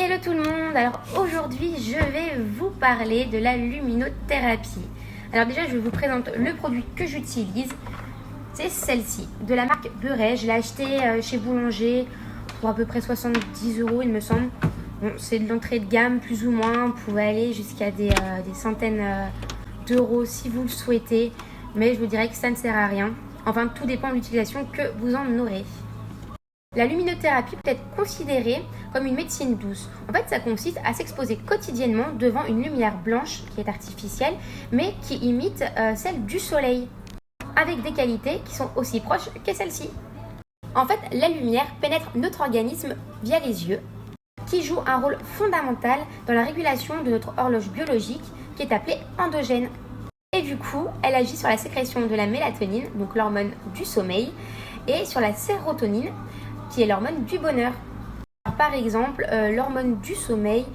Hello tout le monde, alors aujourd'hui je vais vous parler de la luminothérapie. Alors déjà je vous présente le produit que j'utilise, c'est celle-ci, de la marque Beuret. Je l'ai acheté chez Boulanger pour à peu près 70 € il me semble. Bon, c'est de l'entrée de gamme plus ou moins, vous pouvez aller jusqu'à des centaines d'euros si vous le souhaitez, mais je vous dirais que ça ne sert à rien. Enfin tout dépend de l'utilisation que vous en aurez. La luminothérapie peut être considérée comme une médecine douce. En fait, ça consiste à s'exposer quotidiennement devant une lumière blanche qui est artificielle, mais qui imite celle du soleil, avec des qualités qui sont aussi proches que celle-ci. En fait, la lumière pénètre notre organisme via les yeux, qui joue un rôle fondamental dans la régulation de notre horloge biologique, qui est appelée endogène. Et du coup, elle agit sur la sécrétion de la mélatonine, donc l'hormone du sommeil, et sur la sérotonine, qui est l'hormone du bonheur. Par exemple, l'hormone du sommeil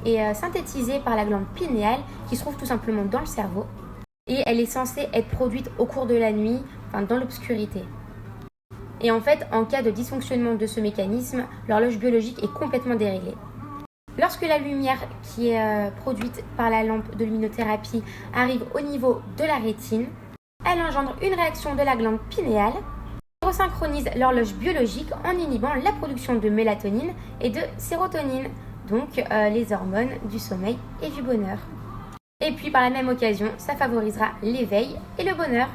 est synthétisée par la glande pinéale qui se trouve tout simplement dans le cerveau et elle est censée être produite au cours de la nuit, dans l'obscurité. Et en fait, en cas de dysfonctionnement de ce mécanisme, l'horloge biologique est complètement déréglée. Lorsque la lumière qui est produite par la lampe de luminothérapie arrive au niveau de la rétine, elle engendre une réaction de la glande pinéale resynchronise l'horloge biologique en inhibant la production de mélatonine et de sérotonine, donc les hormones du sommeil et du bonheur. Et puis par la même occasion, ça favorisera l'éveil et le bonheur.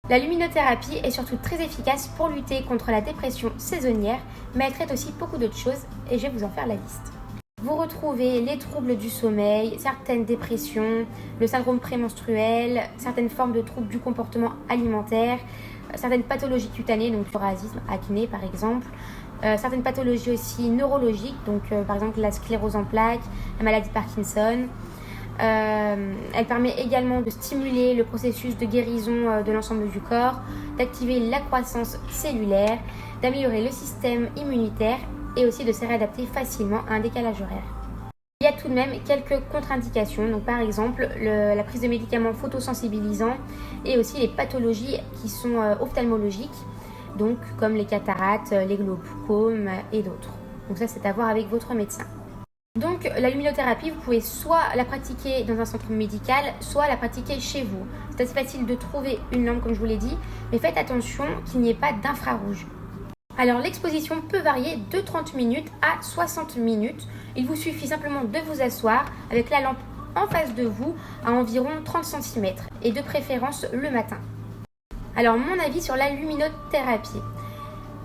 La luminothérapie est surtout très efficace pour lutter contre la dépression saisonnière, mais elle traite aussi beaucoup d'autres choses et je vais vous en faire la liste. Vous retrouvez les troubles du sommeil, certaines dépressions, le syndrome prémenstruel, certaines formes de troubles du comportement alimentaire, certaines pathologies cutanées, donc psoriasis, acné par exemple, certaines pathologies aussi neurologiques, donc par exemple la sclérose en plaques, la maladie de Parkinson. Elle permet également de stimuler le processus de guérison de l'ensemble du corps, d'activer la croissance cellulaire, d'améliorer le système immunitaire et aussi de se réadapter facilement à un décalage horaire. Il y a tout de même quelques contre-indications, donc par exemple la prise de médicaments photosensibilisants et aussi les pathologies qui sont ophtalmologiques, donc comme les cataractes, les glaucomes et d'autres. Donc ça c'est à voir avec votre médecin. Donc la luminothérapie, vous pouvez soit la pratiquer dans un centre médical, soit la pratiquer chez vous. C'est assez facile de trouver une lampe comme je vous l'ai dit, mais faites attention qu'il n'y ait pas d'infrarouge. Alors l'exposition peut varier de 30 minutes à 60 minutes. Il vous suffit simplement de vous asseoir avec la lampe en face de vous à environ 30 cm et de préférence le matin. Alors mon avis sur la luminothérapie.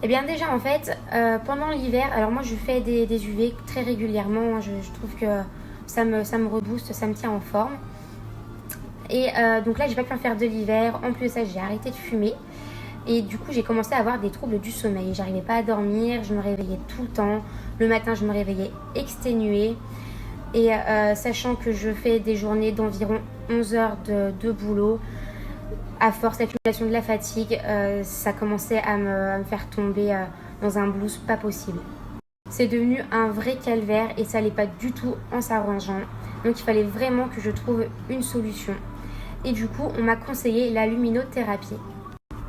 Eh bien déjà en fait, pendant l'hiver, alors moi je fais des UV très régulièrement, je trouve que ça me rebooste, ça me tient en forme. Et donc là j'ai pas pu en faire de l'hiver, en plus de ça j'ai arrêté de fumer. Et du coup, j'ai commencé à avoir des troubles du sommeil. J'arrivais pas à dormir, je me réveillais tout le temps. Le matin, je me réveillais exténuée. Et sachant que je fais des journées d'environ 11 heures de boulot, à force l'accumulation de la fatigue, ça commençait à me faire tomber dans un blues pas possible. C'est devenu un vrai calvaire et ça n'allait pas du tout en s'arrangeant. Donc il fallait vraiment que je trouve une solution. Et du coup, on m'a conseillé la luminothérapie.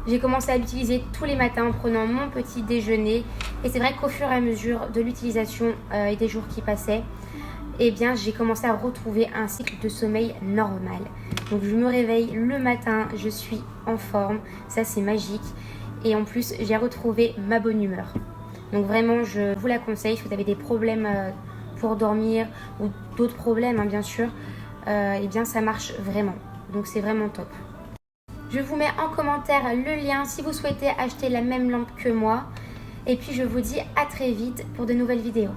J'ai commencé à l'utiliser tous les matins en prenant mon petit déjeuner et c'est vrai qu'au fur et à mesure de l'utilisation et des jours qui passaient, eh bien j'ai commencé à retrouver un cycle de sommeil normal. Donc je me réveille le matin, je suis en forme, ça c'est magique et en plus j'ai retrouvé ma bonne humeur. Donc vraiment je vous la conseille si vous avez des problèmes pour dormir ou d'autres problèmes bien sûr, eh bien ça marche vraiment. Donc c'est vraiment top. Je vous mets en commentaire le lien si vous souhaitez acheter la même lampe que moi. Et puis je vous dis à très vite pour de nouvelles vidéos.